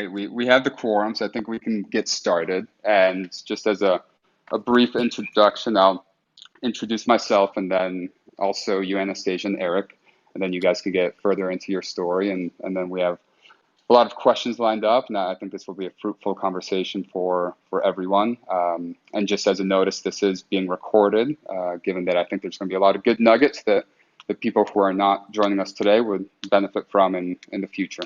right? We have the quorum, so I think we can get started. And just as a brief introduction, I'll introduce myself and then also you, Anastasia and Erick, and then you guys can get further into your story. And then we have a lot of questions lined up, and I think this will be a fruitful conversation for everyone. And just as a notice, this is being recorded, given that I think there's going to be a lot of good nuggets that the people who are not joining us today would benefit from in the future.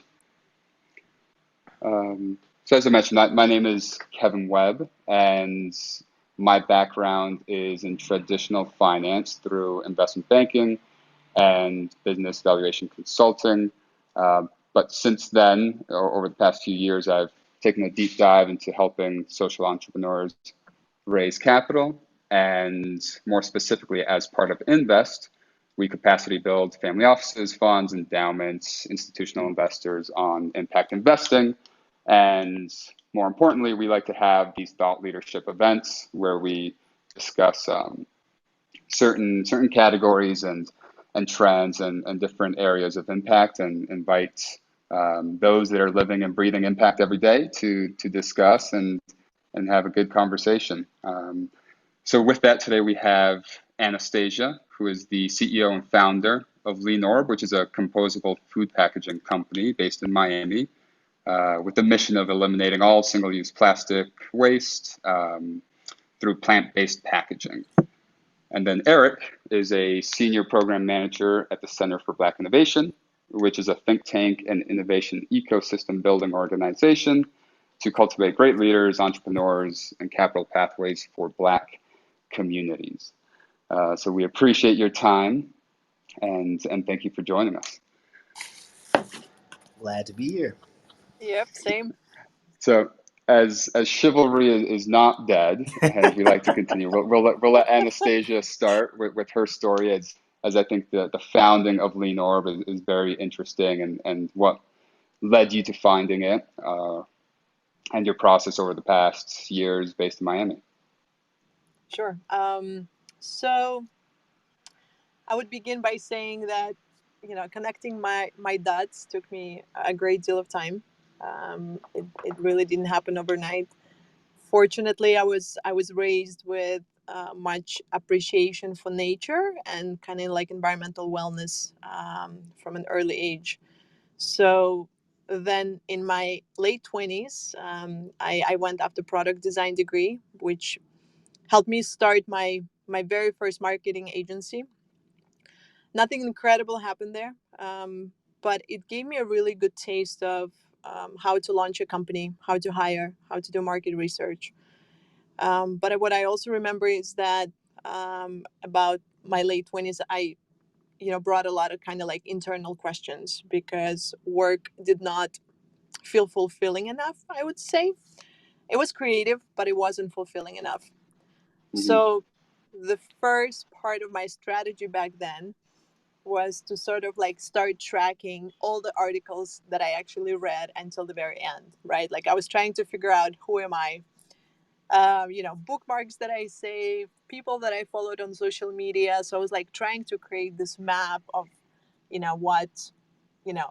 So as I mentioned, my name is Kevin Webb, and my background is in traditional finance through investment banking and business valuation consulting. But since then, over the past few years, I've taken a deep dive into helping social entrepreneurs raise capital. And more specifically, as part of Invest, we capacity build family offices, funds, endowments, institutional investors on impact investing. And more importantly, we like to have these thought leadership events where we discuss certain categories and trends and different areas of impact, and invite those that are living and breathing impact every day to discuss and have a good conversation. So with that, today we have Anastasia, who is the CEO and founder of Leanorb, which is a composable food packaging company based in Miami, with the mission of eliminating all single-use plastic waste through plant-based packaging. And then Erick is a senior program manager at the Center for Black Innovation, which is a think tank and innovation ecosystem building organization to cultivate great leaders, entrepreneurs, and capital pathways for Black communities. So we appreciate your time, and thank you for joining us. Glad to be here. Yep, same. So as chivalry is not dead, as we like to continue, we'll let Anastasia start with her story, as I think the founding of Leanorb is very interesting, and what led you to finding it, and your process over the past years based in Miami. Sure. So I would begin by saying that, connecting my dots took me a great deal of time. It really didn't happen overnight. Fortunately, I was raised with much appreciation for nature and kind of like environmental wellness from an early age. So then in my late 20s, I went after product design degree, which helped me start my very first marketing agency. Nothing incredible happened there, but it gave me a really good taste of how to launch a company, how to hire, how to do market research. But what I also remember is that about my late 20s, I brought a lot of kind of like internal questions because work did not feel fulfilling enough, I would say. It was creative, but it wasn't fulfilling enough. Mm-hmm. So the first part of my strategy back then was to sort of like start tracking all the articles that I actually read until the very end, right? Like I was trying to figure out, who am I? Bookmarks that I saved, people that I followed on social media. So I was like trying to create this map of,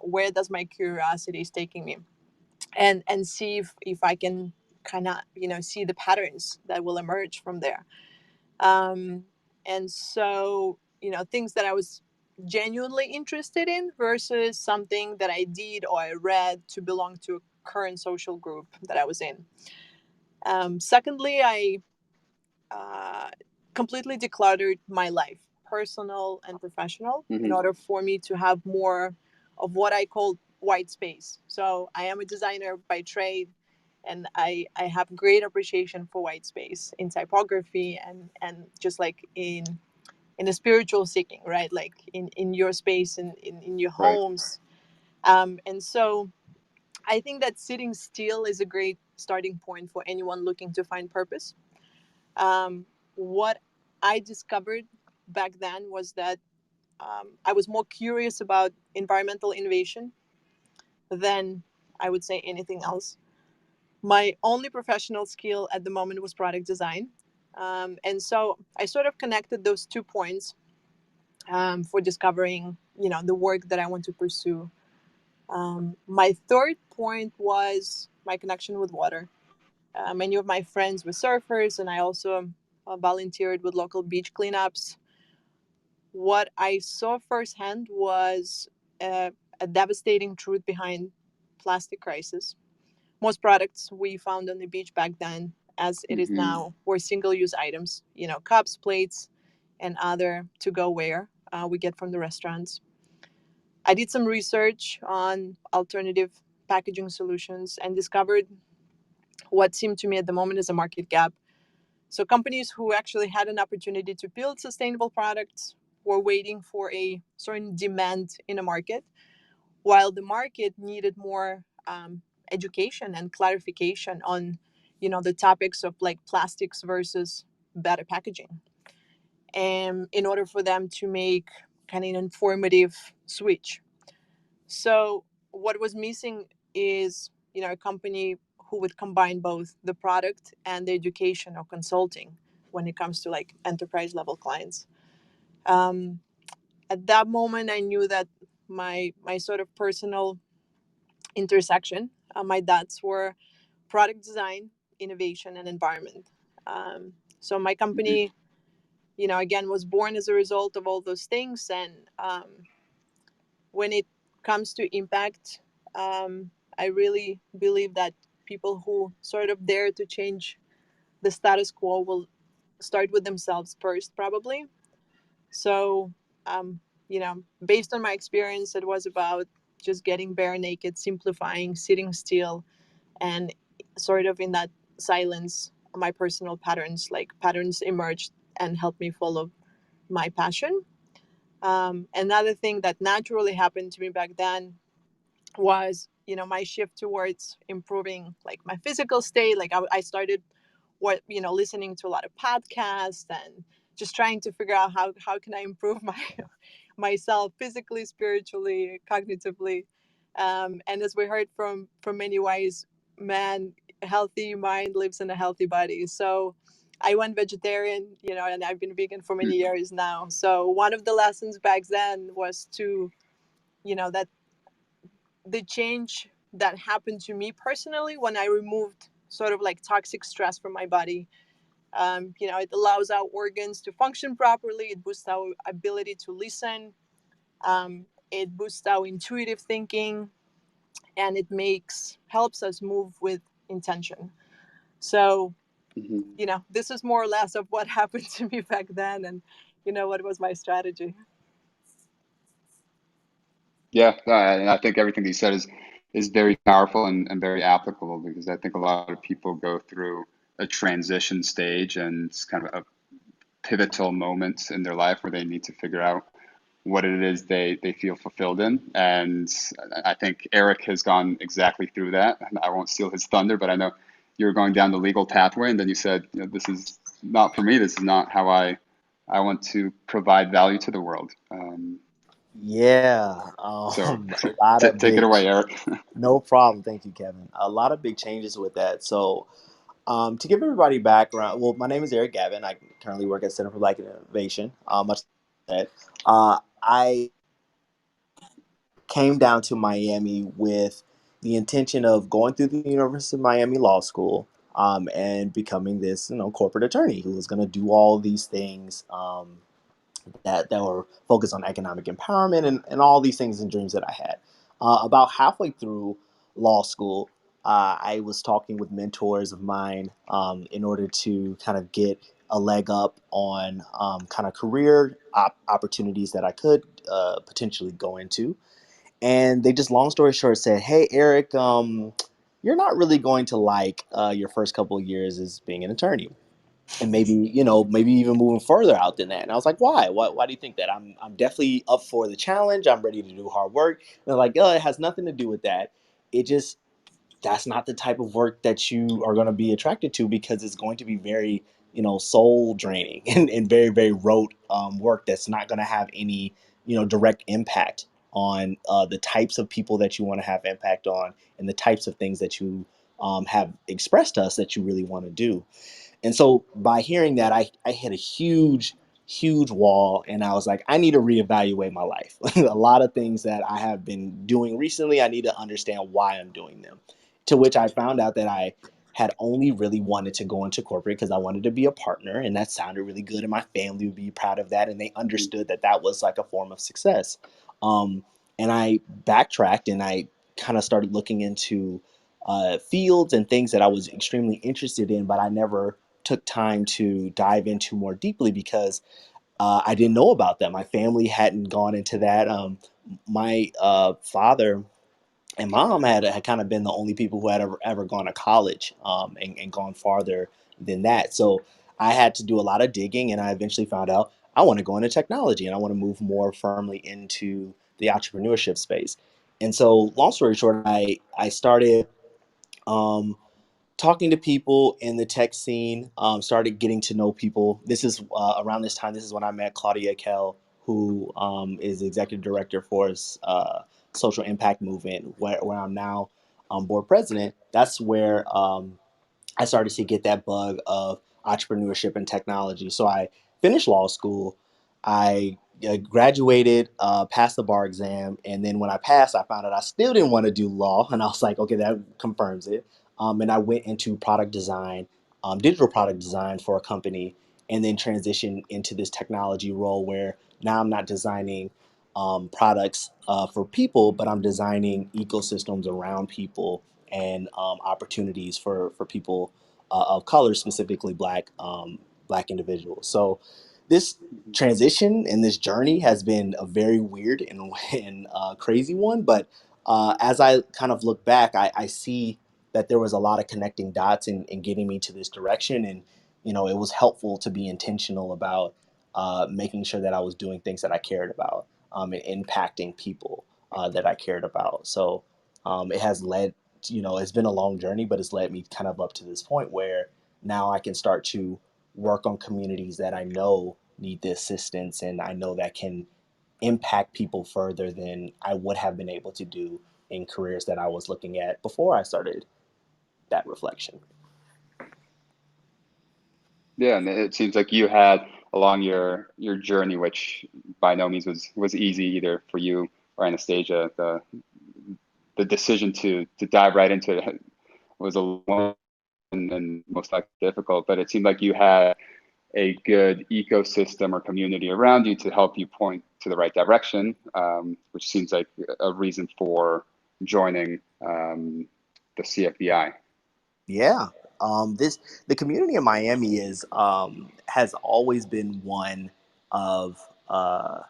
where does my curiosity is taking me, and see if I can kind of, see the patterns that will emerge from there. And so, things that I was genuinely interested in versus something that I did or I read to belong to a current social group that I was in. Secondly, I completely decluttered my life, personal and professional, Mm-hmm. in order for me to have more of what I call white space. So I am a designer by trade, and I have great appreciation for white space in typography and just like in the spiritual seeking, right? Like in your space and in your homes. Right. And so I think that sitting still is a great starting point for anyone looking to find purpose. What I discovered back then was that I was more curious about environmental innovation than I would say anything else. My only professional skill at the moment was product design. And so I sort of connected those 2 points for discovering, the work that I want to pursue. My third point was my connection with water. Many of my friends were surfers, and I also volunteered with local beach cleanups. What I saw firsthand was a devastating truth behind plastic crisis. Most products we found on the beach back then, as it is Mm-hmm. now, were single-use items. You know, cups, plates, and other to-go ware we get from the restaurants. I did some research on alternative packaging solutions and discovered what seemed to me at the moment as a market gap. So companies who actually had an opportunity to build sustainable products were waiting for a certain demand in a market, while the market needed more education and clarification on, the topics of like plastics versus better packaging, and in order for them to make kind of an informative switch. So what was missing is, a company who would combine both the product and the education or consulting when it comes to like enterprise level clients. Um, at that moment, I knew that my sort of personal intersection, my dots were product design, innovation, and environment. So my Mm-hmm. company, again, was born as a result of all those things. And when it comes to impact, I really believe that people who sort of dare to change the status quo will start with themselves first, probably. So, based on my experience, it was about just getting bare naked, simplifying, sitting still, and sort of in that silence, my personal patterns emerged and helped me follow my passion. Another thing that naturally happened to me back then was, my shift towards improving like my physical state. Like I started listening to a lot of podcasts and just trying to figure out how can I improve myself physically, spiritually, cognitively. And as we heard from many wise men, a healthy mind lives in a healthy body. So I went vegetarian, and I've been vegan for many years now. So one of the lessons back then was to, that the change that happened to me personally when I removed sort of like toxic stress from my body. It allows our organs to function properly. It boosts our ability to listen. It boosts our intuitive thinking, and it helps us move with intention. So, Mm-hmm. this is more or less of what happened to me back then, and what was my strategy. Yeah, and I think everything that you said is very powerful and very applicable because I think a lot of people go through a transition stage and it's kind of a pivotal moment in their life where they need to figure out what it is they feel fulfilled in. And I think Erick has gone exactly through that. I won't steal his thunder, but I know you were going down the legal pathway, and then you said, this is not for me. This is not how I want to provide value to the world. Yeah, So a lot of take it big, away, Erick. no problem. Thank you, Kevin. A lot of big changes with that. So, to give everybody background, well, my name is Eric Gavin. I currently work at Center for Black Innovation. Much like that, I came down to Miami with the intention of going through the University of Miami Law School, and becoming this, corporate attorney who was going to do all these things. That were focused on economic empowerment and all these things and dreams that I had. About halfway through law school, I was talking with mentors of mine, in order to kind of get a leg up on, kind of career opportunities that I could potentially go into. And they just, long story short, said, "Hey, Eric, you're not really going to like your first couple of years as being an attorney, and maybe, maybe even moving further out than that." And I was like, "Why? Why do you think that?" I'm definitely up for the challenge. I'm ready to do hard work. And they're like, "Oh, it has nothing to do with that. It just, that's not the type of work that you are going to be attracted to, because it's going to be very, soul draining and very, very rote work that's not going to have any, direct impact on the types of people that you want to have impact on, and the types of things that you have expressed to us that you really want to do." And so by hearing that, I hit a huge, huge wall, and I was like, I need to reevaluate my life. A lot of things that I have been doing recently, I need to understand why I'm doing them. To which I found out that I had only really wanted to go into corporate because I wanted to be a partner, and that sounded really good, and my family would be proud of that, and they understood that that was like a form of success. Um, and I backtracked and I kind of started looking into fields and things that I was extremely interested in, but I never took time to dive into more deeply because I didn't know about them. My family hadn't gone into that. My father and mom had kind of been the only people who had ever gone to college, and gone farther than that. So I had to do a lot of digging, and I eventually found out I want to go into technology and I want to move more firmly into the entrepreneurship space. And so, long story short, I started um, talking to people in the tech scene, started getting to know people. This is around this time. This is when I met Claudia Kell, who is the executive director for social impact movement, where I'm now board president. That's where I started to get that bug of entrepreneurship and technology. So I finished law school. I graduated, passed the bar exam, and then when I passed, I found out I still didn't want to do law, and I was like, okay, that confirms it. And I went into product design, digital product design for a company, and then transitioned into this technology role where now I'm not designing products for people, but I'm designing ecosystems around people and opportunities for people of color, specifically black individuals. So this transition and this journey has been a very weird and crazy one. But as I kind of look back, I see that there was a lot of connecting dots in getting me to this direction, and it was helpful to be intentional about making sure that I was doing things that I cared about, and impacting people that I cared about. So it has led, it's been a long journey, but it's led me kind of up to this point where now I can start to work on communities that I know need the assistance, and I know that can impact people further than I would have been able to do in careers that I was looking at before I started that reflection. Yeah, and it seems like you had along your journey, which by no means was easy either for you or Anastasia. The decision to dive right into it was a long and most likely difficult, but it seemed like you had a good ecosystem or community around you to help you point to the right direction, which seems like a reason for joining the CFBI. Yeah. This the community in Miami is has always been one of I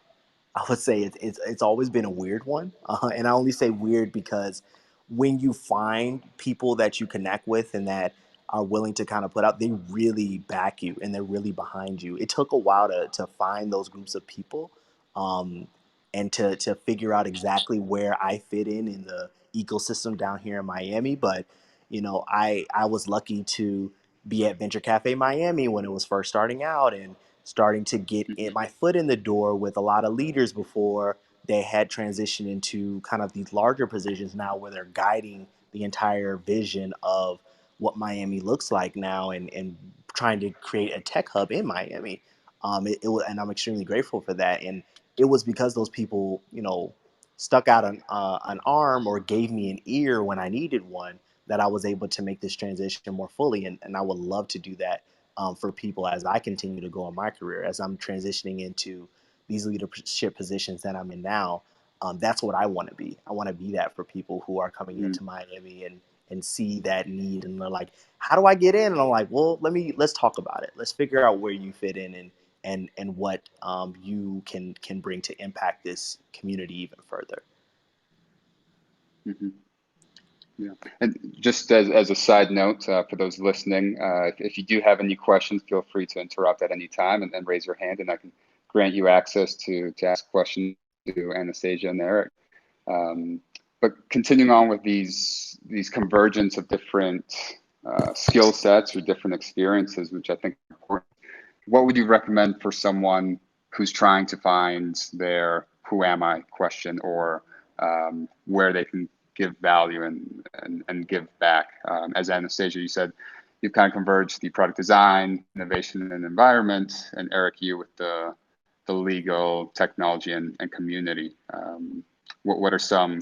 would say it's always been a weird one, and I only say weird because when you find people that you connect with and that are willing to kind of put out, they really back you and they're really behind you. It took a while to find those groups of people, um, and to figure out exactly where I fit in the ecosystem down here in Miami. But I was lucky to be at Venture Cafe Miami when it was first starting out and starting to get my foot in the door with a lot of leaders before they had transitioned into kind of these larger positions now where they're guiding the entire vision of what Miami looks like now, and trying to create a tech hub in Miami. It was, and I'm extremely grateful for that. And it was because those people, stuck out an arm or gave me an ear when I needed one, that I was able to make this transition more fully. And I would love to do that for people as I continue to go in my career, as I'm transitioning into these leadership positions that I'm in now. That's what I want to be. I want to be that for people who are coming Mm, into Miami and see that need, and they're like, "How do I get in?" And I'm like, "Well, let's talk about it. Let's figure out where you fit in, and what you can bring to impact this community even further." mhm. Yeah. And just as a side note, for those listening, if you do have any questions, feel free to interrupt at any time and raise your hand, and I can grant you access to ask questions to Anastasia and Eric. Um, but continuing on with these convergence of different skill sets or different experiences, which I think are important, what would you recommend for someone who's trying to find their "who am I" question, or where they can give value and give back? As Anastasia, you said you've kind of converged the product design, innovation, and environment, and Eric, you with the legal, technology, and community. What are some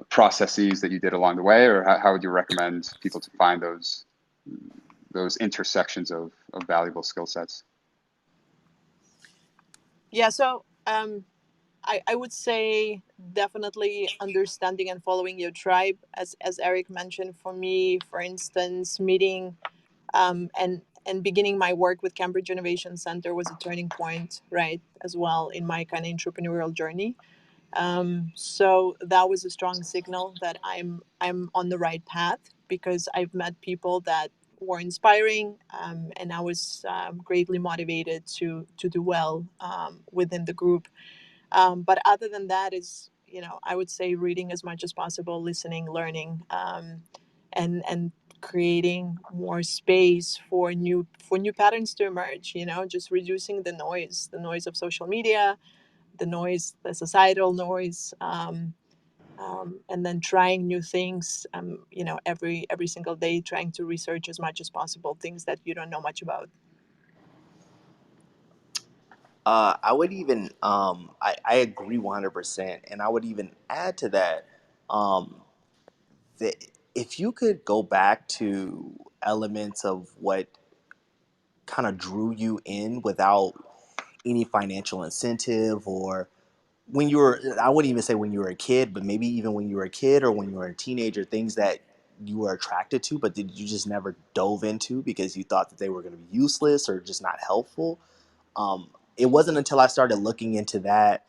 processes that you did along the way, or how would you recommend people to find those intersections of valuable skill sets? Yeah, so I would say definitely understanding and following your tribe, as Erick mentioned. For me, for instance, meeting and beginning my work with Cambridge Innovation Center was a turning point, right, as well in my kind of entrepreneurial journey. So that was a strong signal that I'm on the right path, because I've met people that were inspiring, and I was greatly motivated to do well within the group. But other than that, is, I would say reading as much as possible, listening, learning, and creating more space for new patterns to emerge. Just reducing the noise of social media, the noise, the societal noise, and then trying new things. Every single day, trying to research as much as possible things that you don't know much about. I would even, I agree 100%. And I would even add to that, um, that if you could go back to elements of what kind of drew you in without any financial incentive, or when you were, I wouldn't even say when you were a kid, but maybe even when you were a kid or when you were a teenager, things that you were attracted to, but did you just never dove into because you thought that they were going to be useless or just not helpful. It wasn't until I started looking into that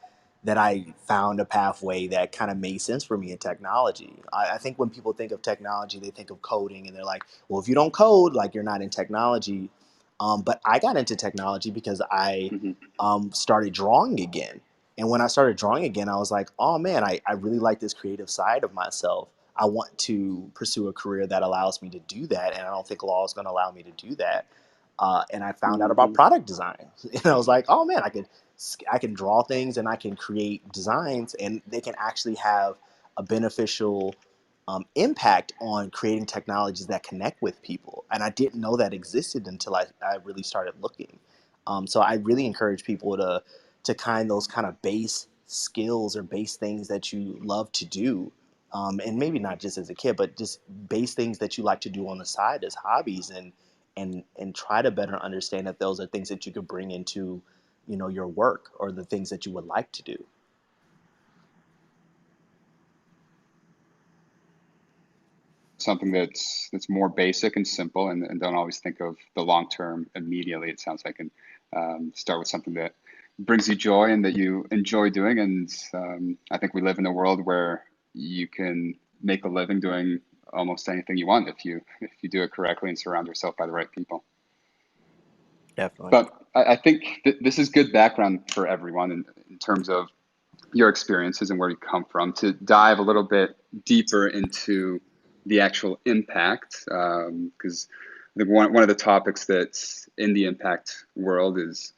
I found a pathway that kind of made sense for me in technology. I think when people think of technology, they think of coding, and they're like, well, if you don't code, like, you're not in technology. But I got into technology because I Mm-hmm. started drawing again. And when I started drawing again, I was like, oh man, I really like this creative side of myself. I want to pursue a career that allows me to do that. And I don't think law is going to allow me to do that. And I found out about Mm-hmm. product design. And I was like, oh man, I can draw things and I can create designs, and they can actually have a beneficial impact on creating technologies that connect with people. And I didn't know that existed until I really started looking. So I really encourage people to those kind of base skills or base things that you love to do. And maybe not just as a kid, but just base things that you like to do on the side as hobbies, and try to better understand that those are things that you could bring into, your work, or the things that you would like to do. Something that's more basic and simple, and don't always think of the long term immediately. It sounds like, and start with something that brings you joy and that you enjoy doing. And I think we live in a world where you can make a living doing almost anything you want if you do it correctly and surround yourself by the right people. Definitely. But I think this is good background for everyone in terms of your experiences and where you come from, to dive a little bit deeper into the actual impact. Because I think one of the topics that's in the impact world is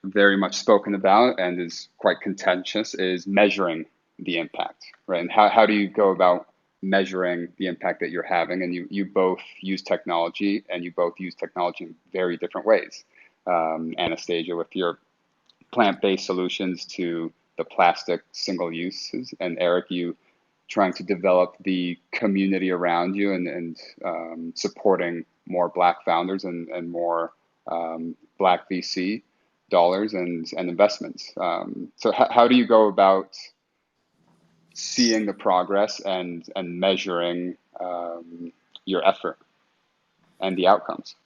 very much spoken about and is quite contentious, is measuring the impact, right? And how do you go about measuring the impact that you're having? And you both use technology, and you both use technology in very different ways. Anastasia, with your plant-based solutions to the plastic single uses, and Erick, you trying to develop the community around you, and supporting more Black founders and more Black VC dollars and investments. So how do you go about seeing the progress and measuring your effort and the outcomes?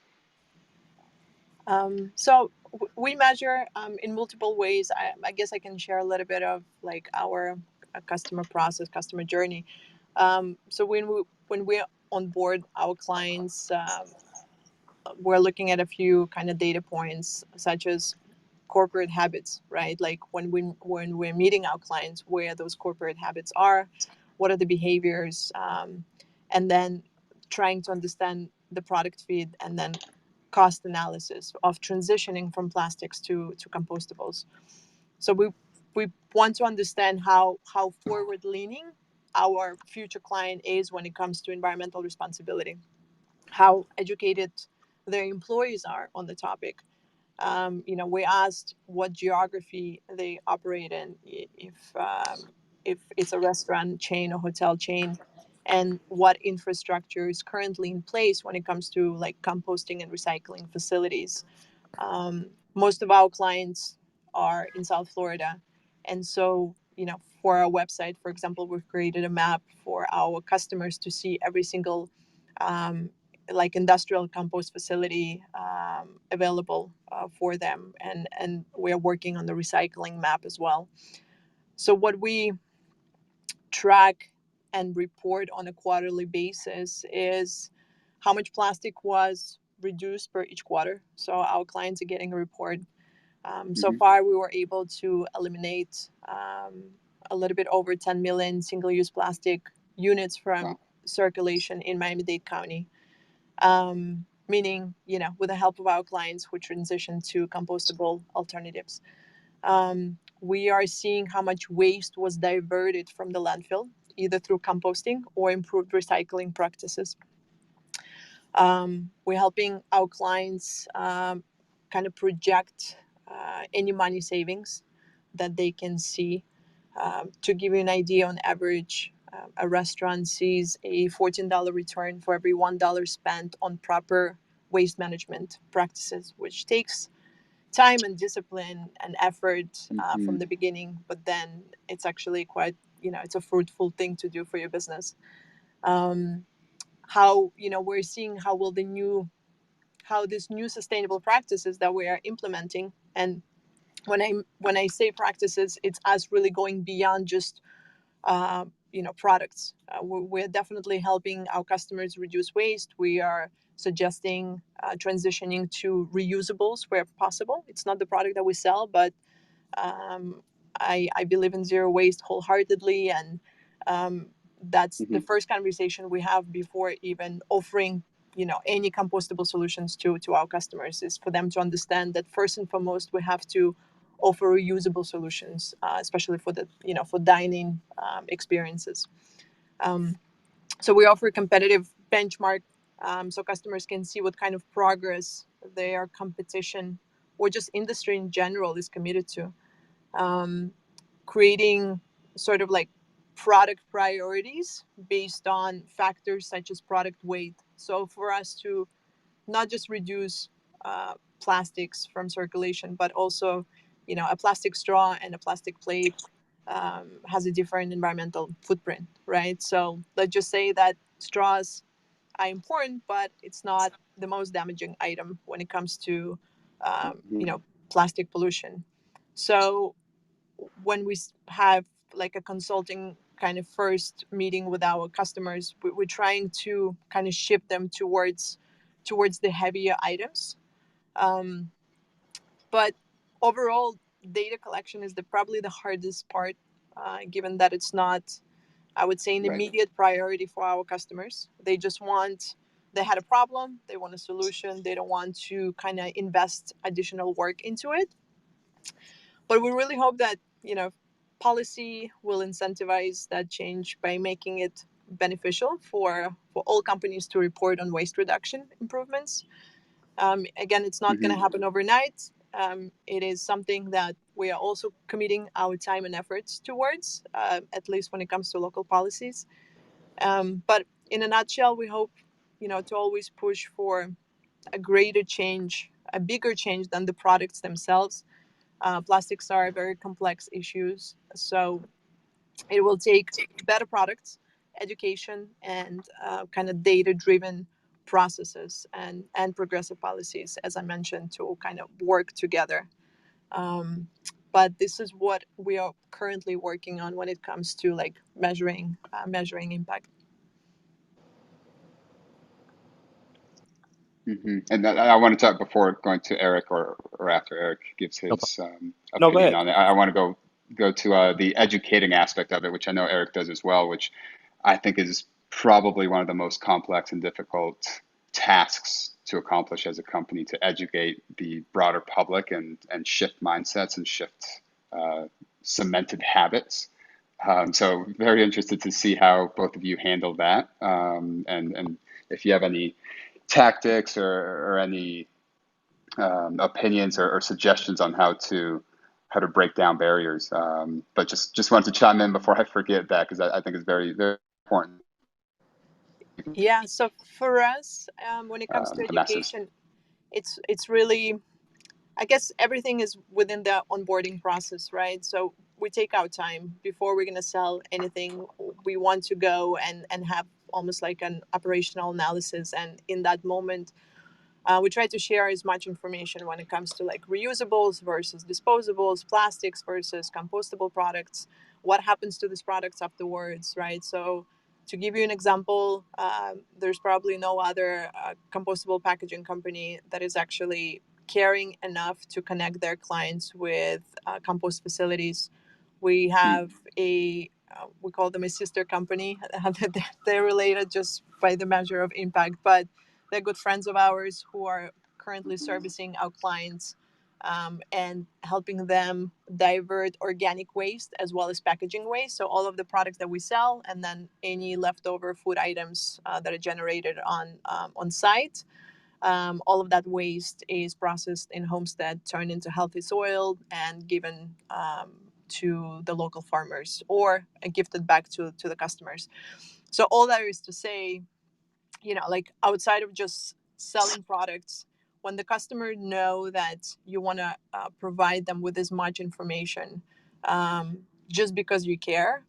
So we measure in multiple ways. I guess I can share a little bit of like our customer process, customer journey. So when we onboard our clients, we're looking at a few kind of data points, such as corporate habits, right? Like when we're meeting our clients, where those corporate habits are, what are the behaviors, and then trying to understand the product feed, and then cost analysis of transitioning from plastics to compostables. So we want to understand how forward leaning our future client is when it comes to environmental responsibility, how educated their employees are on the topic. We asked what geography they operate in, if if it's a restaurant chain or hotel chain, and what infrastructure is currently in place when it comes to like composting and recycling facilities. Most of our clients are in South Florida, and so for our website, for example, we've created a map for our customers to see every single um, like industrial compost facility available for them, and we're working on the recycling map as well. So what we track and report on a quarterly basis is how much plastic was reduced per each quarter. So our clients are getting a report. So far, we were able to eliminate a little bit over 10 million single-use plastic units from circulation in Miami-Dade County. Meaning, with the help of our clients who transition to compostable alternatives. We are seeing how much waste was diverted from the landfill, either through composting or improved recycling practices. We're helping our clients kind of project any money savings that they can see. To give you an idea, on average, a restaurant sees a $14 return for every $1 spent on proper waste management practices, which takes time and discipline and effort from the beginning, but then it's actually quite, it's a fruitful thing to do for your business. How we're seeing how these new sustainable practices that we are implementing, and when I say practices, it's us really going beyond just products. We're definitely helping our customers reduce waste. We are suggesting transitioning to reusables where possible. It's not the product that we sell, but I believe in zero waste wholeheartedly, and that's the first conversation we have before even offering any compostable solutions to our customers, is for them to understand that first and foremost we have to offer reusable solutions, especially for the for dining experiences. So we offer a competitive benchmark, so customers can see what kind of progress their competition or just industry in general is committed to. Creating sort of like product priorities based on factors such as product weight. So for us to not just reduce plastics from circulation, but also, a plastic straw and a plastic plate has a different environmental footprint, right? So let's just say that straws are important, but it's not the most damaging item when it comes to, plastic pollution. So when we have like a consulting kind of first meeting with our customers, we're trying to kind of shift them towards the heavier items. Um, but overall, data collection is probably the hardest part, given that it's not, I would say, an immediate priority for our customers. They had a problem, they want a solution, they don't want to kind of invest additional work into it. But we really hope that, policy will incentivize that change by making it beneficial for all companies to report on waste reduction improvements. Again, it's not going to happen overnight. It is something that we are also committing our time and efforts towards, at least when it comes to local policies. But in a nutshell, we hope, to always push for a greater change, a bigger change than the products themselves. Plastics are very complex issues, so it will take better products, education, and kind of data-driven processes and progressive policies, as I mentioned, to kind of work together. But this is what we are currently working on when it comes to like measuring impact. And I want to talk before going to Erick, or after Erick gives No, his no, go opinion ahead. on it. I want to go to the educating aspect of it, which I know Erick does as well, which I think is probably one of the most complex and difficult tasks to accomplish as a company, to educate the broader public and shift mindsets and shift cemented habits. So very interested to see how both of you handle that, and if you have any tactics or any opinions or suggestions on how how to break down barriers. But just wanted to chime in before I forget that, because I think it's very, very important. Yeah. So for us, when it comes to The masses. education, it's really, I guess everything is within the onboarding process, right? So we take our time before we're gonna sell anything. We want to go and have almost like an operational analysis, and in that moment, we try to share as much information when it comes to like reusables versus disposables, plastics versus compostable products, what happens to these products afterwards, right? So, to give you an example, there's probably no other compostable packaging company that is actually caring enough to connect their clients with compost facilities. We have we call them a sister company. They're related just by the measure of impact, but they're good friends of ours who are currently servicing our clients, and helping them divert organic waste as well as packaging waste. So all of the products that we sell, and then any leftover food items that are generated on site. All of that waste is processed in Homestead, turned into healthy soil, and given to the local farmers, or gifted back to the customers. So all that is to say, like outside of just selling products, when the customer know that you want to provide them with as much information, just because you care,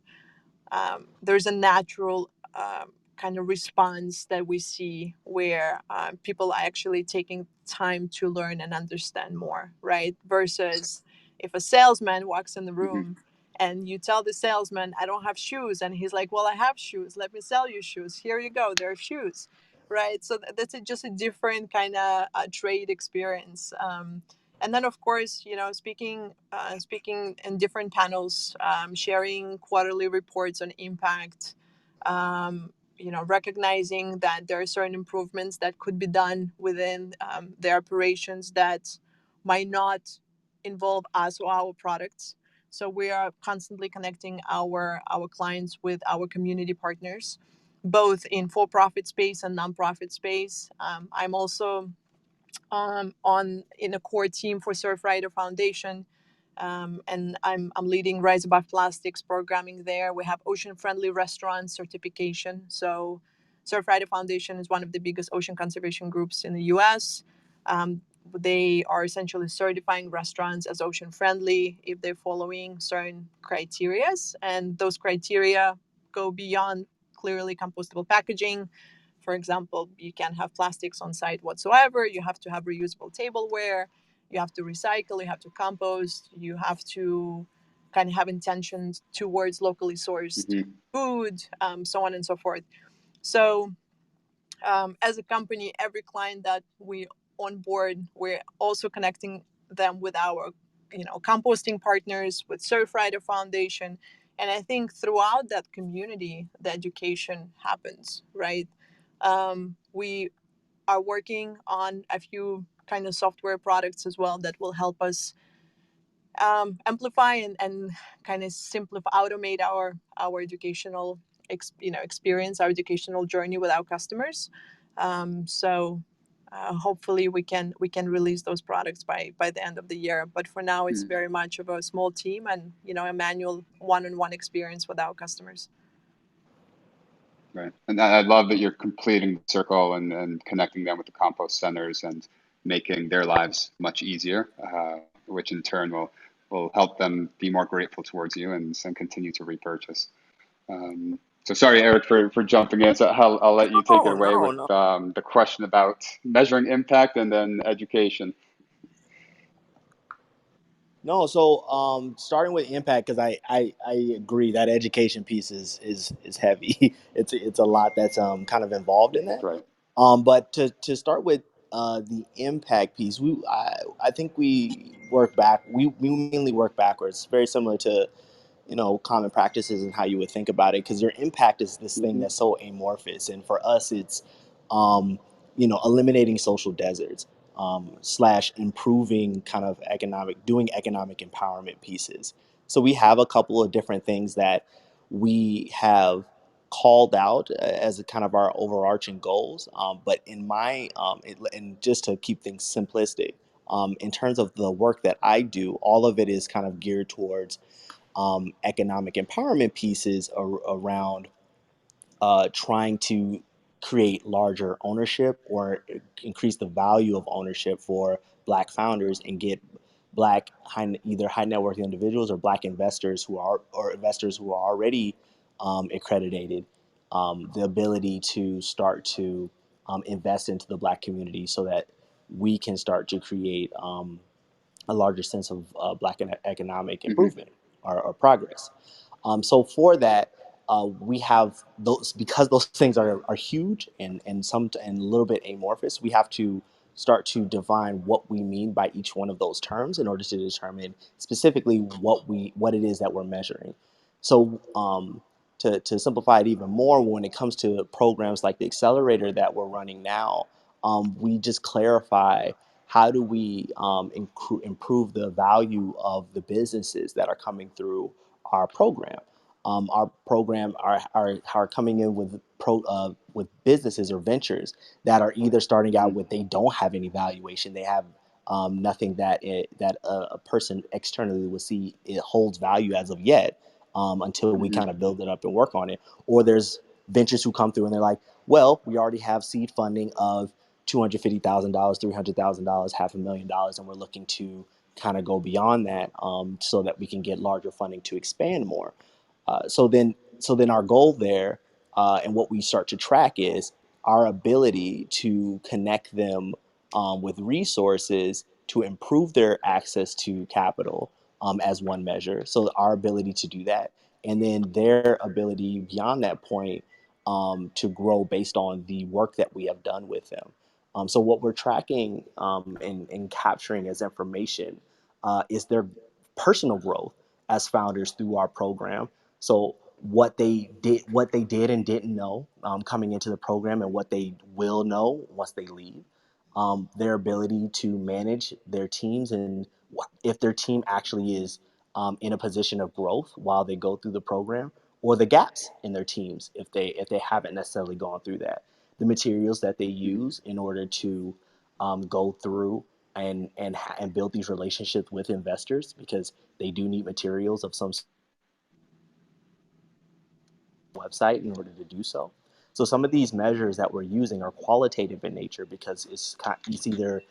there's a natural kind of response that we see where people are actually taking time to learn and understand more, right? Versus if a salesman walks in the Mm-hmm. room and you tell the salesman, I don't have shoes. And he's like, well, I have shoes. Let me sell you shoes. Here you go. There are shoes, right? So that's just a different kind of trade experience. And then, of course, speaking in different panels, sharing quarterly reports on impact, recognizing that there are certain improvements that could be done within their operations that might not involve us or our products. So we are constantly connecting our clients with our community partners, both in for-profit space and nonprofit space. I'm also on in a core team for Surfrider Foundation, and I'm leading Rise Above Plastics programming there. We have ocean friendly restaurant certification. So Surfrider Foundation is one of the biggest ocean conservation groups in the U.S. They are essentially certifying restaurants as ocean friendly if they're following certain criterias, and those criteria go beyond clearly compostable packaging. For example, you can't have plastics on site whatsoever. You have to have reusable tableware. You have to recycle. You have to compost. You have to kind of have intentions towards locally sourced Mm-hmm. food, so on and so forth. So, as a company, every client that we onboard, we're also connecting them with our, composting partners, with Surfrider Foundation, and I think throughout that community, the education happens, right? We are working on a few kind of software products as well that will help us amplify and kind of simplify, automate our educational experience, our educational journey with our customers. So hopefully we can release those products by the end of the year. But for now, it's very much of a small team and a manual one-on-one experience with our customers. Right. And I love that you're completing the circle and connecting them with the compost centers and making their lives much easier, which in turn will help them be more grateful towards you and continue to repurchase. So sorry, Eric, for jumping in. So I'll let you take it Oh, away no, with no. the question about measuring impact and then education. No, so starting with impact, because I agree that education piece is heavy. It's a lot that's kind of involved in that. Right. But to start with the impact piece, I think we mainly work backwards, very similar to common practices and how you would think about it, because your impact is this thing Mm-hmm. that's so amorphous, and for us it's um, eliminating social deserts, slash improving kind of doing economic empowerment pieces. So we have a couple of different things that we have called out as a kind of our overarching goals, but in my and just to keep things simplistic, In terms of the work that I do, all of it is kind of geared towards economic empowerment pieces around trying to create larger ownership or increase the value of ownership for Black founders and get Black either high net worth individuals or Black investors who are already accredited the ability to start to invest into the Black community so that we can start to create a larger sense of Black economic Hmm. improvement or progress. So for that, we have those because those things are huge and a little bit amorphous. We have to start to define what we mean by each one of those terms in order to determine specifically what it is that we're measuring. So to simplify it even more, when it comes to programs like the accelerator that we're running now, we just clarify how do we improve the value of the businesses that are coming through our program. Our program are coming in with businesses or ventures that are either starting out Hmm. with they don't have any valuation, they have nothing that a person externally would see it holds value as of yet, until we Hmm. kind of build it up and work on it. Or there's ventures who come through and they're like, well, we already have seed funding of $250,000, $300,000, $500,000, and we're looking to kind of go beyond that, so that we can get larger funding to expand more. So then our goal there, and what we start to track is our ability to connect them with resources to improve their access to capital, as one measure. So our ability to do that, and then their ability beyond that point, to grow based on the work that we have done with them. So what we're tracking and capturing as information is their personal growth as founders through our program. So what they did and didn't know coming into the program, and what they will know once they leave. Their ability to manage their teams, and if their team actually is in a position of growth while they go through the program, or the gaps in their teams if they haven't necessarily gone through that. The materials that they use in order to go through and build these relationships with investors, because they do need materials of some website in order to do so. So some of these measures that we're using are qualitative in nature, because it's either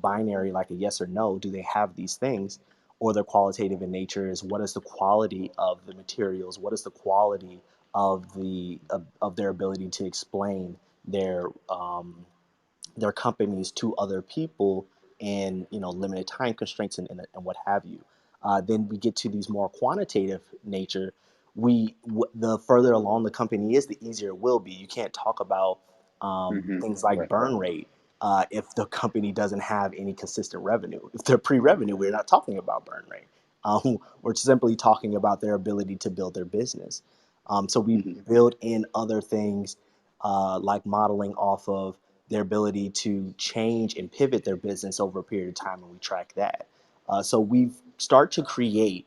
binary, like a yes or no, do they have these things, or they're qualitative in nature, is what is the quality of the materials, what is the quality of their ability to explain their their companies to other people, and limited time constraints and what have you. Then we get to these more quantitative nature. The further along the company is, the easier it will be. You can't talk about Hmm. things like Right. burn rate if the company doesn't have any consistent revenue. If they're pre-revenue, we're not talking about burn rate. We're simply talking about their ability to build their business. So we Hmm. build in other things, like modeling off of their ability to change and pivot their business over a period of time, and we track that. So we start to create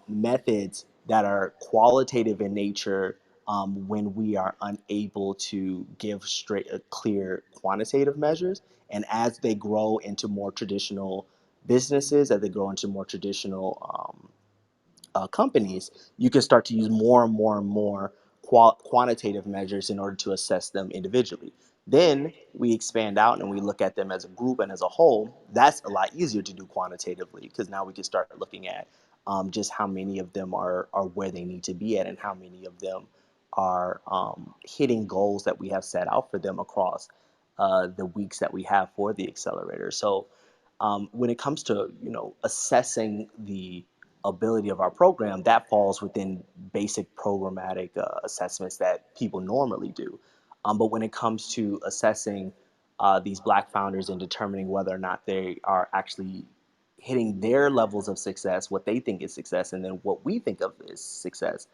methods that are qualitative in nature, when we are unable to give clear quantitative measures. And as they grow into more traditional businesses, as they grow into more traditional companies, you can start to use more and more and more quantitative measures in order to assess them individually. Then we expand out and we look at them as a group and as a whole. That's a lot easier to do quantitatively, because now we can start looking at just how many of them are where they need to be at, and how many of them are hitting goals that we have set out for them across the weeks that we have for the accelerator. So when it comes to assessing the ability of our program, that falls within basic programmatic assessments that people normally do. But when it comes to assessing these Black founders and determining whether or not they are actually hitting their levels of success, what they think is success, and then what we think of as success,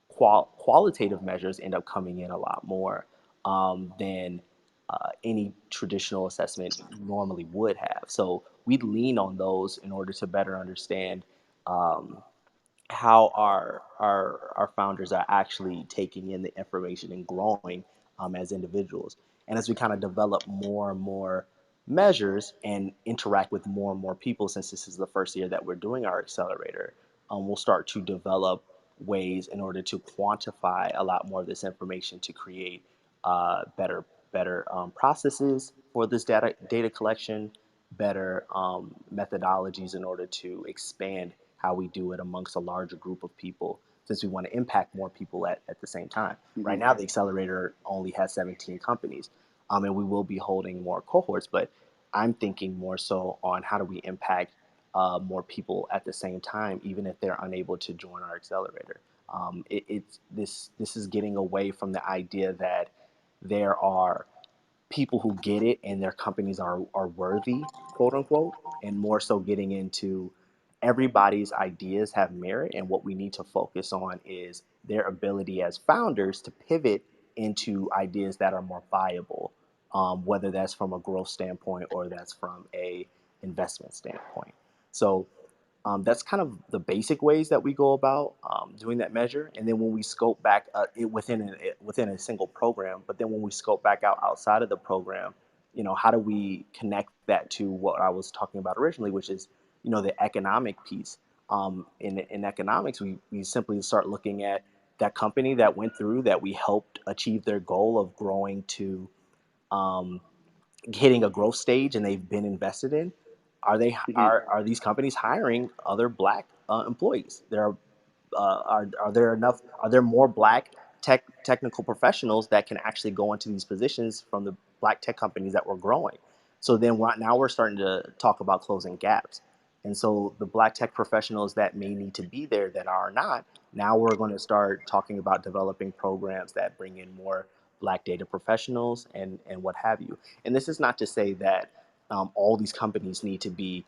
qualitative measures end up coming in a lot more than any traditional assessment normally would have. So we lean on those in order to better understand um, how our founders are actually taking in the information and growing as individuals. And as we kind of develop more and more measures and interact with more and more people, since this is the first year that we're doing our accelerator, we'll start to develop ways in order to quantify a lot more of this information to create better processes for this data collection, better methodologies in order to expand how we do it amongst a larger group of people, since we want to impact more people at the same time. Right Hmm. now, the accelerator only has 17 companies, and we will be holding more cohorts, but I'm thinking more so on how do we impact more people at the same time, even if they're unable to join our accelerator. It's this is getting away from the idea that there are people who get it and their companies are worthy, quote unquote, and more so getting into everybody's ideas have merit, and what we need to focus on is their ability as founders to pivot into ideas that are more viable, whether that's from a growth standpoint or that's from a investment standpoint. So that's kind of the basic ways that we go about doing that measure. And then when we scope back within a single program, but then when we scope back out outside of the program, how do we connect that to what I was talking about originally, which is, the economic piece. In economics, we simply start looking at that company that went through that we helped achieve their goal of growing to um, hitting a growth stage, and they've been invested in. Hmm. Are these companies hiring other black employees? Are there enough? Are there more black technical professionals that can actually go into these positions from the black tech companies that were growing? So then now we're starting to talk about closing gaps. And so the black tech professionals that may need to be there that are not, now we're going to start talking about developing programs that bring in more black data professionals and what have you. And this is not to say that all these companies need to be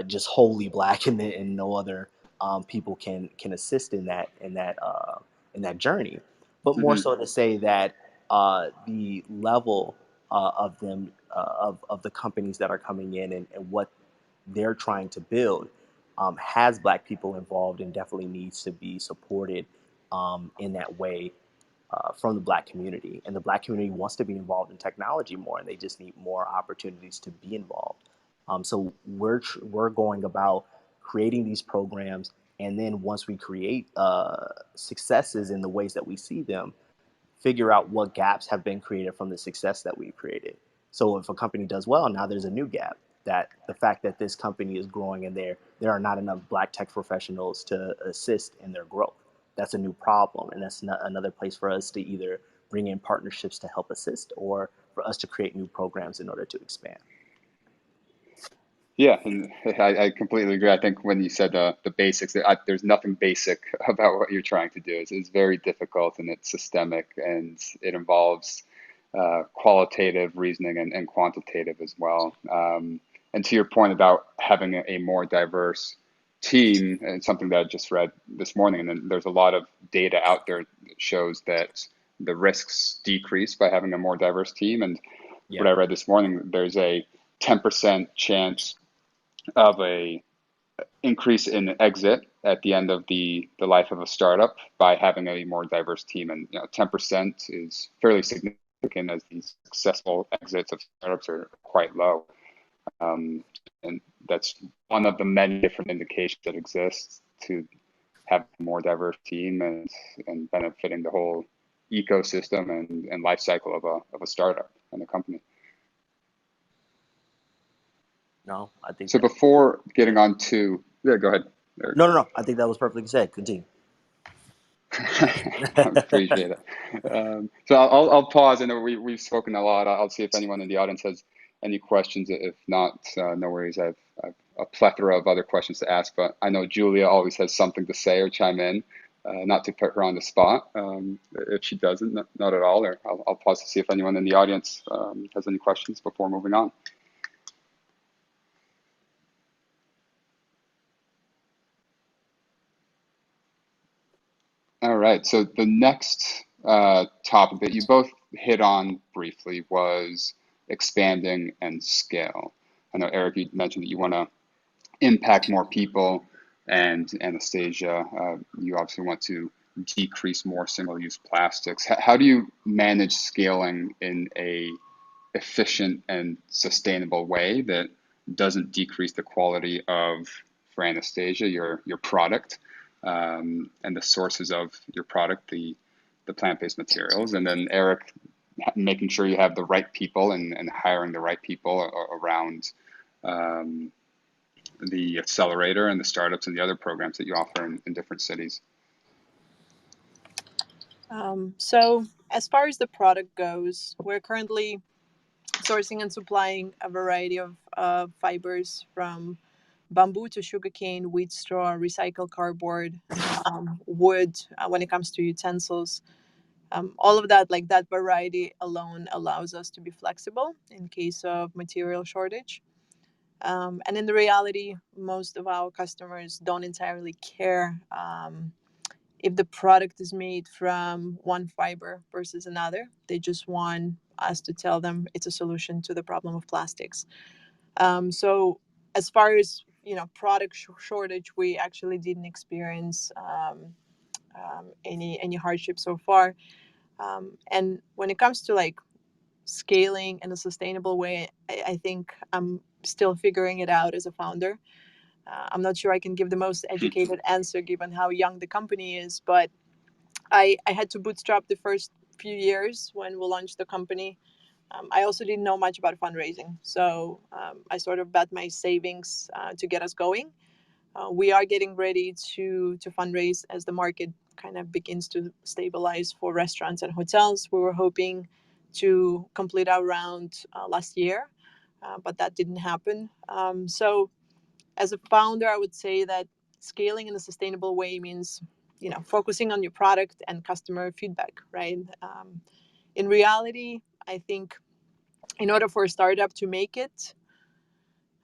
just wholly black, and no other people can assist in that journey, but more Hmm. so to say that the level of the companies that are coming in, and what they're trying to build has black people involved, and definitely needs to be supported in that way from the black community. And the black community wants to be involved in technology more, and they just need more opportunities to be involved. So we're going about creating these programs, and then once we create successes in the ways that we see them, figure out what gaps have been created from the success that we've created. So if a company does well, now there's a new gap. That the fact that this company is growing and there are not enough black tech professionals to assist in their growth. That's a new problem, and that's not another place for us to either bring in partnerships to help assist, or for us to create new programs in order to expand. Yeah, and I completely agree. I think when you said the basics, there's nothing basic about what you're trying to do. It's very difficult, and it's systemic, and it involves qualitative reasoning and quantitative as well. And to your point about having a more diverse team, and something that I just read this morning, and then there's a lot of data out there that shows that the risks decrease by having a more diverse team. And what Yeah. I read this morning, there's a 10% chance of a increase in exit at the end of the life of a startup by having a more diverse team. And 10% is fairly significant, as these successful exits of startups are quite low. Um, and that's one of the many different indications that exists to have a more diverse team, and benefiting the whole ecosystem and life cycle of a startup and a company. No, I think So that. before getting on to, yeah, go ahead, Eric. No. I think that was perfectly said. Continue. Appreciate it. So I'll pause. I know we've spoken a lot. I'll see if anyone in the audience has any questions. If not, no worries. I've a plethora of other questions to ask, but I know Julia always has something to say or chime in. Not to put her on the spot. If she doesn't, not at all. Or I'll pause to see if anyone in the audience has any questions before moving on. All right. So the next topic that you both hit on briefly was expanding and scale. I know, Eric, you mentioned that you want to impact more people, and Anastasia, you obviously want to decrease more single-use plastics. How do you manage scaling in a efficient and sustainable way that doesn't decrease the quality of, for Anastasia, your product, and the sources of your product, the plant-based materials. And then Erick, making sure you have the right people and hiring the right people around the accelerator and the startups and the other programs that you offer in different cities. So as far as the product goes, we're currently sourcing and supplying a variety of fibers, from bamboo to sugarcane, wheat straw, recycled cardboard, wood, when it comes to utensils. All of that, like that variety alone, allows us to be flexible in case of material shortage. And in the reality, most of our customers don't entirely care if the product is made from one fiber versus another. They just want us to tell them it's a solution to the problem of plastics. So as far as product shortage, we actually didn't experience any hardship so far. And when it comes to like scaling in a sustainable way, I think I'm still figuring it out as a founder. I'm not sure I can give the most educated answer given how young the company is, but I had to bootstrap the first few years when we launched the company. I also didn't know much about fundraising, so I sort of bet my savings to get us going. We are getting ready to fundraise as the market kind of begins to stabilize for restaurants and hotels. We were hoping to complete our round last year, but that didn't happen. So as a founder, I would say that scaling in a sustainable way means focusing on your product and customer feedback, right? In reality, I think in order for a startup to make it,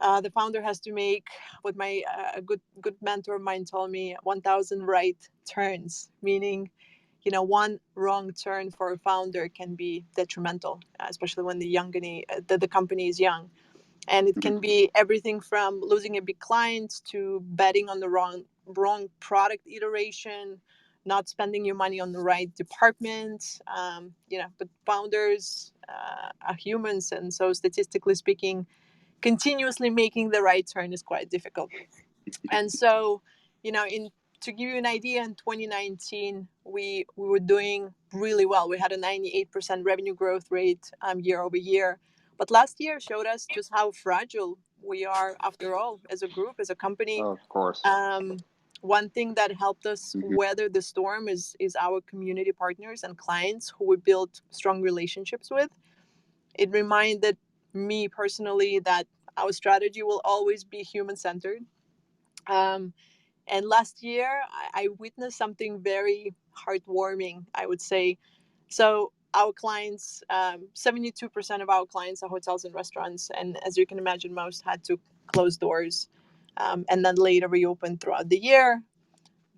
the founder has to make what my a good mentor of mine told me, 1,000 right turns, meaning one wrong turn for a founder can be detrimental, especially when the company is young. And it can be everything from losing a big client to betting on the wrong product iteration, not spending your money on the right department. But founders are humans, and so statistically speaking, continuously making the right turn is quite difficult. And so, in to give you an idea, in 2019, we were doing really well. We had a 98% revenue growth rate year over year. But last year showed us just how fragile we are, after all, as a group, as a company. Oh, of course. One thing that helped us weather the storm is our community partners and clients who we built strong relationships with. It reminded me personally that our strategy will always be human-centered. And last year, I witnessed something very heartwarming, I would say. So our clients, 72% of our clients are hotels and restaurants. And as you can imagine, most had to close doors and then later reopen throughout the year.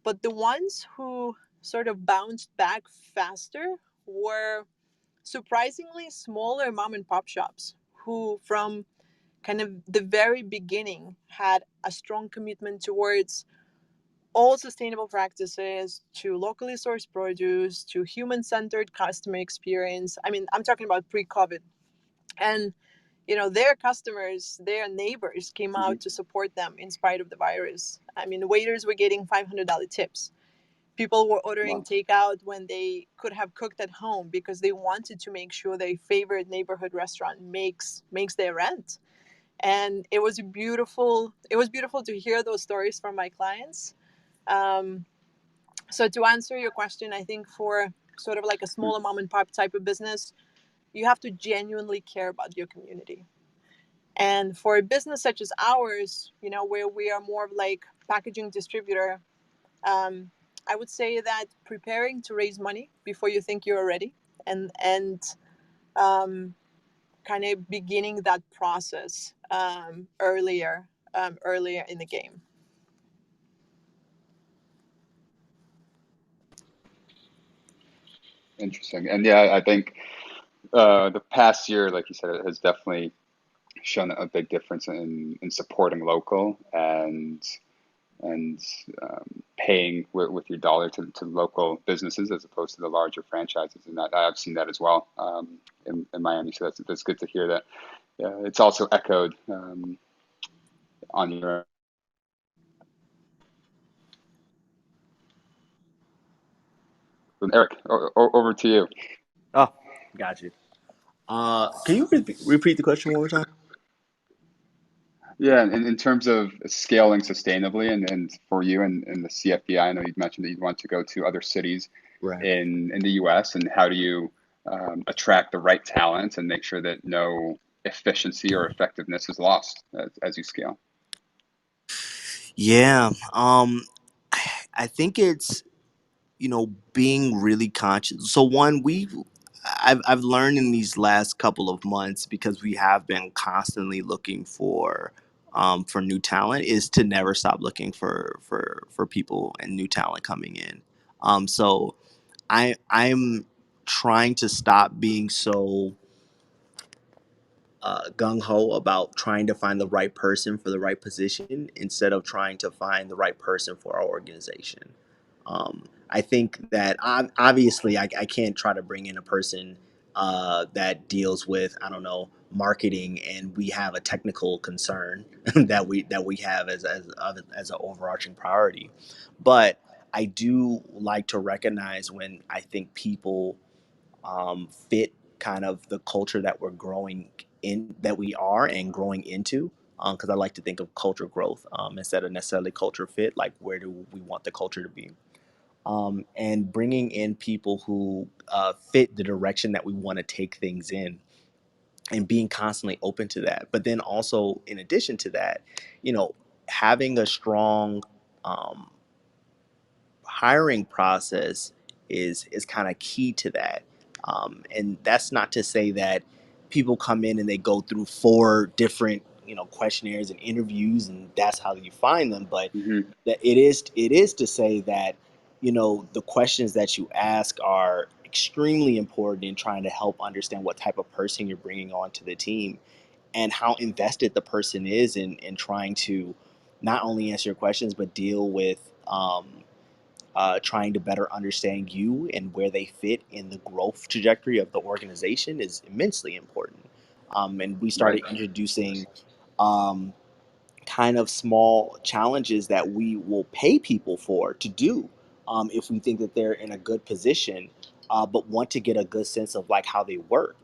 But the ones who sort of bounced back faster were surprisingly smaller mom and pop shops who, from kind of the very beginning, had a strong commitment towards all sustainable practices, to locally sourced produce, to human-centered customer experience. I mean, I'm talking about pre-COVID. And, their customers, their neighbors came out to support them in spite of the virus. I mean, waiters were getting $500 tips. People were ordering takeout when they could have cooked at home because they wanted to make sure their favorite neighborhood restaurant makes their rent. And it was beautiful to hear those stories from my clients. So to answer your question, I think for sort of like a smaller mom and pop type of business, you have to genuinely care about your community. And for a business such as ours, where we are more of like packaging distributor, I would say that preparing to raise money before you think you're ready, and kind of beginning that process earlier in the game. Interesting. And yeah, I think the past year, like you said, it has definitely shown a big difference in supporting local and and paying with your dollar to local businesses as opposed to the larger franchises. And that I've seen that as well in Miami. So that's good to hear that. It's also echoed on your. Erick, over to you. Oh, got you. Can you repeat the question one more time? Yeah, in terms of scaling sustainably, and for you and the CFDI, I know you'd mentioned that you'd want to go to other cities Right. in the U.S. And how do you attract the right talent and make sure that no efficiency or effectiveness is lost as you scale? Yeah. I think it's, being really conscious. So one, I've learned in these last couple of months, because we have been constantly looking for new talent, is to never stop looking for people and new talent coming in. So I'm trying to stop being so gung ho about trying to find the right person for the right position instead of trying to find the right person for our organization. I think that obviously I can't try to bring in a person that deals with, I don't know, marketing, and we have a technical concern that we have as an overarching priority. But I do like to recognize when I think people fit kind of the culture that we're growing in, that we are and growing into. Because I like to think of culture growth instead of necessarily culture fit. Like, where do we want the culture to be? And bringing in people who fit the direction that we want to take things in, and being constantly open to that. But then also, in addition to that, having a strong um, hiring process is kind of key to that. And that's not to say that people come in and they go through four different questionnaires and interviews, and that's how you find them. But Hmm. that it is to say that the questions that you ask are extremely important in trying to help understand what type of person you're bringing onto the team, and how invested the person is in trying to not only answer your questions but deal with trying to better understand you and where they fit in the growth trajectory of the organization is immensely important. And we Right. started introducing um, kind of small challenges that we will pay people for to do if we think that they're in a good position, but want to get a good sense of like how they work.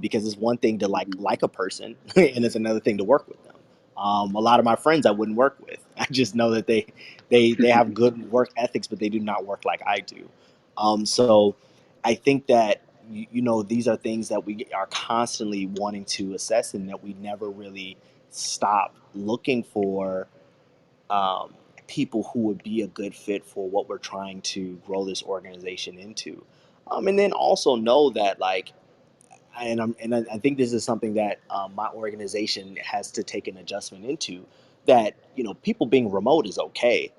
Because it's one thing to like a person, and it's another thing to work with them. A lot of my friends I wouldn't work with. I just know that they have good work ethics, but they do not work like I do. So I think that these are things that we are constantly wanting to assess, and that we never really stop looking for um, people who would be a good fit for what we're trying to grow this organization into. And then also know that, like, and I think this is something that my organization has to take an adjustment into, that people being remote is okay.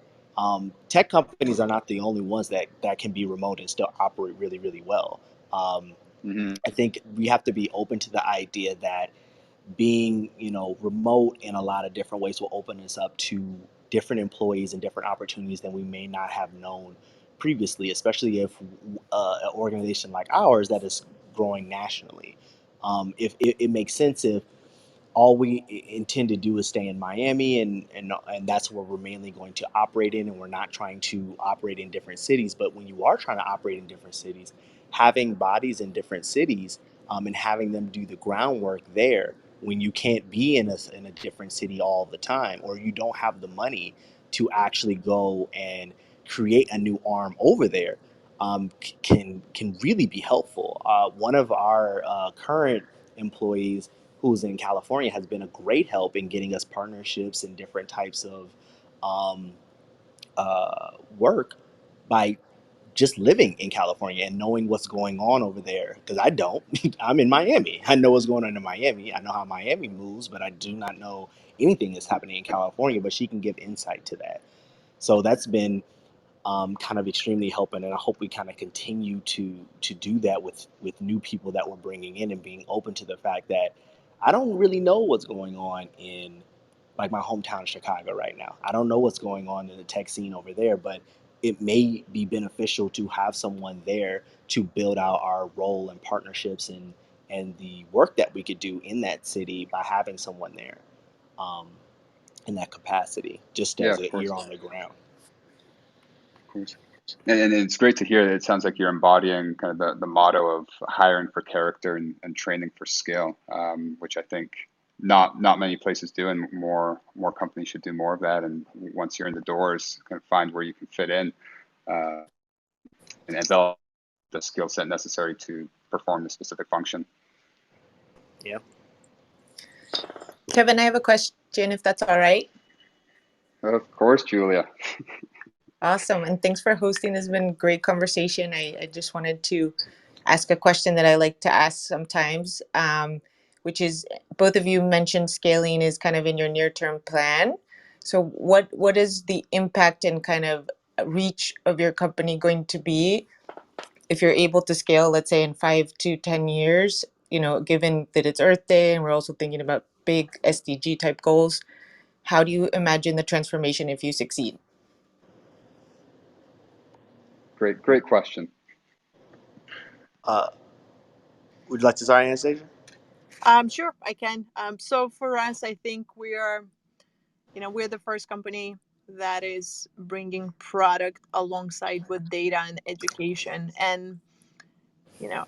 Tech companies are not the only ones that can be remote and still operate really, really well. Hmm. I think we have to be open to the idea that being remote in a lot of different ways will open us up to different employees and different opportunities than we may not have known previously, especially if an organization like ours that is growing nationally. If it makes sense if all we intend to do is stay in Miami, and that's where we're mainly going to operate in, and we're not trying to operate in different cities. But when you are trying to operate in different cities, having bodies in different cities, and having them do the groundwork there when you can't be in a different city all the time, or you don't have the money to actually go and create a new arm over there, can really be helpful. One of our current employees who's in California has been a great help in getting us partnerships and different types of um, work by just living in California and knowing what's going on over there. Because I don't. I'm in Miami. I know what's going on in Miami. I know how Miami moves, but I do not know anything that's happening in California. But she can give insight to that. So that's been kind of extremely helping, and I hope we kind of continue to do that with new people that we're bringing in, and being open to the fact that I don't really know what's going on in like my hometown of Chicago right now. I don't know what's going on in the tech scene over there, but it may be beneficial to have someone there to build out our role and partnerships and the work that we could do in that city by having someone there, um, in that capacity, just Yeah, as of an ear course, on the ground. of course. And it's great to hear that it sounds like you're embodying kind of the motto of hiring for character and training for skill, which I think not many places do, and more companies should do more of that. And once you're in the doors, kind of find where you can fit in, uh, and develop the skill set necessary to perform the specific function. Yeah. Kevin, I have a question, if that's all right. Of course, Julia. Awesome. And thanks for hosting. This has been a great conversation. I just wanted to ask a question that I like to ask sometimes, which is, both of you mentioned scaling is kind of in your near-term plan. So what is the impact and kind of reach of your company going to be if you're able to scale, let's say in 5 to 10 years, given that it's Earth Day and we're also thinking about big SDG type goals? How do you imagine the transformation if you succeed? Great question. Uh, would you like to start, Anastasia? Sure, I can. So for us, I think we're the first company that is bringing product alongside with data and education. And, you know,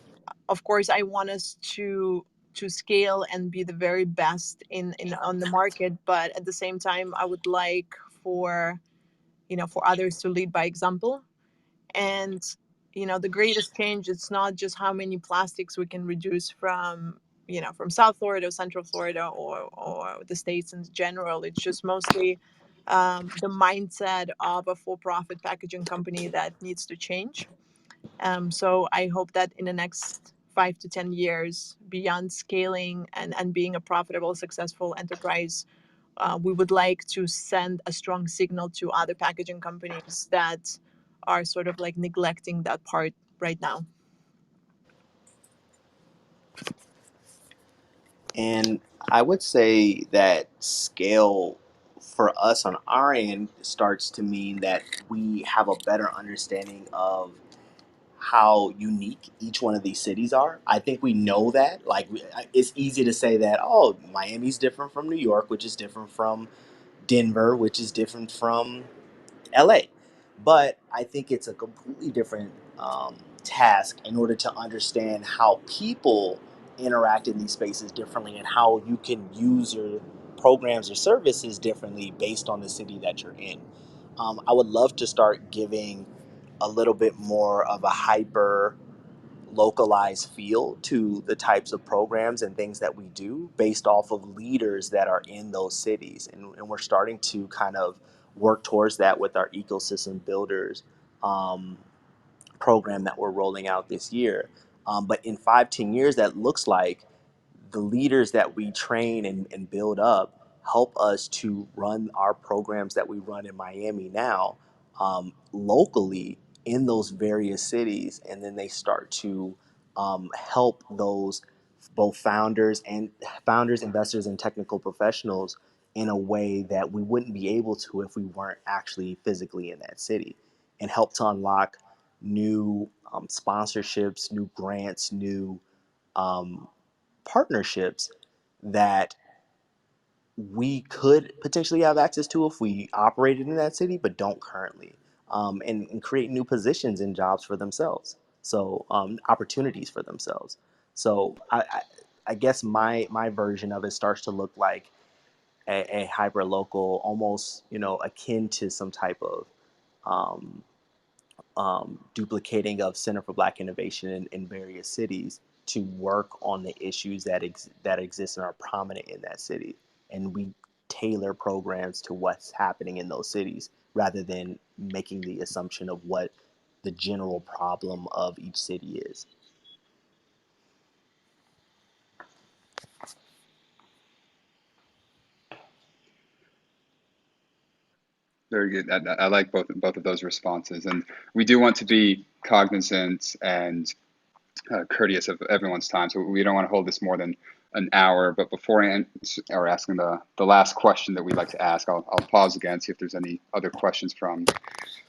of course, I want us to scale and be the very best in on the market. But at the same time, I would like for, for others to lead by example. And the greatest change, it's not just how many plastics we can reduce from from South Florida, Central Florida, or the states in general. It's just mostly the mindset of a for-profit packaging company that needs to change. So I hope that in the next 5 to 10 years, beyond scaling and being a profitable, successful enterprise, we would like to send a strong signal to other packaging companies that are sort of like neglecting that part right now. And I would say that scale for us on our end starts to mean that we have a better understanding of how unique each one of these cities are. I think we know that. Like, it's easy to say that, oh, Miami's different from New York, which is different from Denver, which is different from LA. But I think it's a completely different task in order to understand how people interact in these spaces differently and how you can use your programs or services differently based on the city that you're in. I would love to start giving a little bit more of a hyper localized feel to the types of programs and things that we do based off of leaders that are in those cities. And we're starting to kind of work towards that with our ecosystem builders um, program that we're rolling out this year. But in 5, 10 years, that looks like the leaders that we train and build up help us to run our programs that we run in Miami now, locally in those various cities, and then they start to help those both founders, investors, and technical professionals in a way that we wouldn't be able to if we weren't actually physically in that city, and help to unlock new sponsorships, new grants, new um, partnerships that we could potentially have access to if we operated in that city, but don't currently, and create new positions and jobs for themselves. So opportunities for themselves. So I guess my version of it starts to look like a hyper local, almost akin to some type of um, duplicating of Center for Black Innovation in various cities to work on the issues that exist and are prominent in that city, and we tailor programs to what's happening in those cities rather than making the assumption of what the general problem of each city is. Very good. I like both of those responses, and we do want to be cognizant and courteous of everyone's time. So we don't want to hold this more than an hour, but before asking the last question that we like to ask, I'll pause again, see if there's any other questions from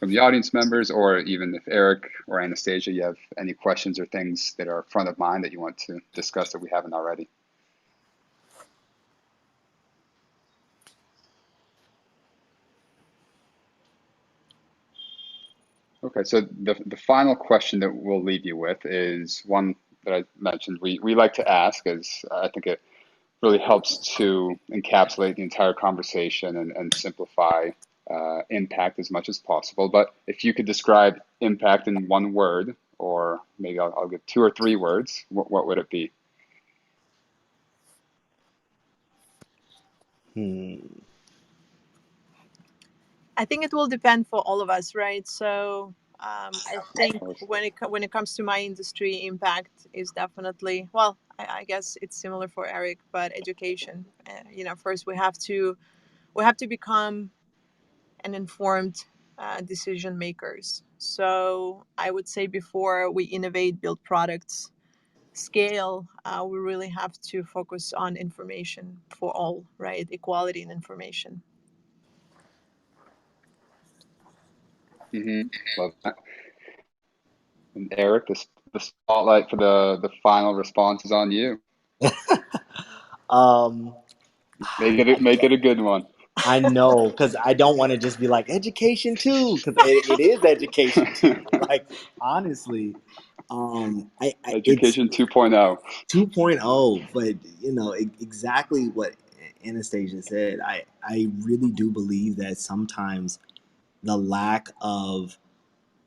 the audience members, or even if Eric or Anastasia, you have any questions or things that are front of mind that you want to discuss that we haven't already. Okay, so the final question that we'll leave you with is one that I mentioned we like to ask, as I think it really helps to encapsulate the entire conversation and simplify impact as much as possible. But if you could describe impact in one word, or maybe I'll give 2 or 3 words, what would it be? I think it will depend for all of us, right? So I think when it comes to my industry, impact is definitely, well, I guess it's similar for Eric, but education. First we have to become an informed decision makers. So I would say before we innovate, build products, scale, we really have to focus on information for all, right? Equality in information. Love that. And Eric, the spotlight for the final response is on you. Make it a good one. I know, because I don't want to just be like education too, because it is education too. Like honestly, it's Education 2.0. 2.0, but exactly what Anastasia said. I really do believe that sometimes the lack of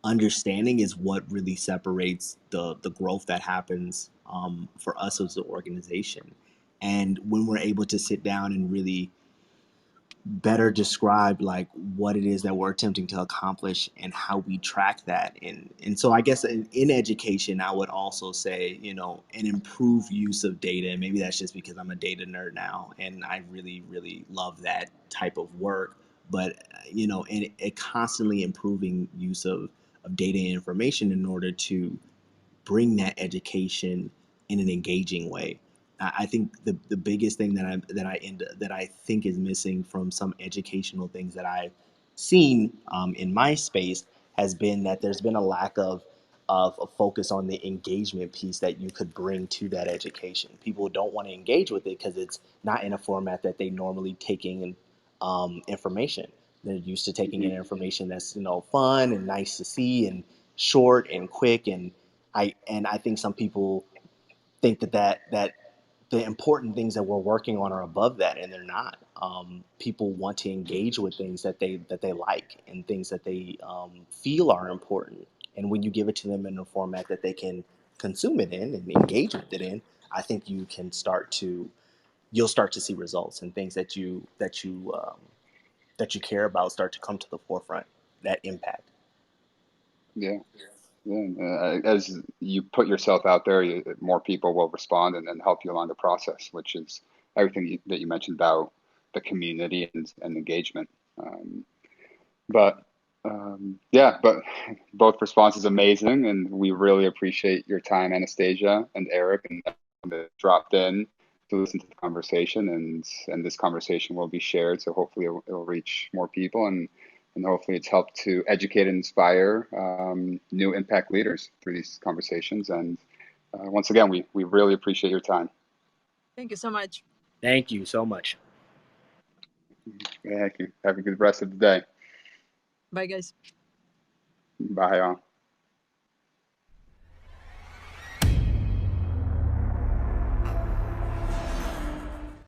understanding is what really separates the growth that happens for us as an organization. And when we're able to sit down and really better describe like what it is that we're attempting to accomplish and how we track that, and so I guess in education I would also say an improved use of data, and maybe that's just because I'm a data nerd now and I really really love that type of work, but and a constantly improving use of data and information in order to bring that education in an engaging way. I think the biggest thing that I think is missing from some educational things that I've seen in my space has been that there's been a lack of a focus on the engagement piece that you could bring to that education. People don't want to engage with it because it's not in a format that they normally take in information. They're used to taking in information that's fun and nice to see and short and quick, and I think some people think that the important things that we're working on are above that, and they're not. People want to engage with things that they like and things that they feel are important. And when you give it to them in a format that they can consume it in and engage with it in, I think you'll start to see results, and things that you care about start to come to the forefront. That impact. Yeah. Yeah, as you put yourself out there, more people will respond and help you along the process, which is everything that you mentioned about the community and engagement. But yeah, but both responses amazing, and we really appreciate your time, Anastasia and Eric, and that dropped in to listen to the conversation, and this conversation will be shared, so hopefully it will reach more people, and hopefully it's helped to educate and inspire new impact leaders through these conversations. And once again, we really appreciate your time. Thank you so much. Thank you so much. Thank you. Have a good rest of the day. Bye, guys. Bye, y'all.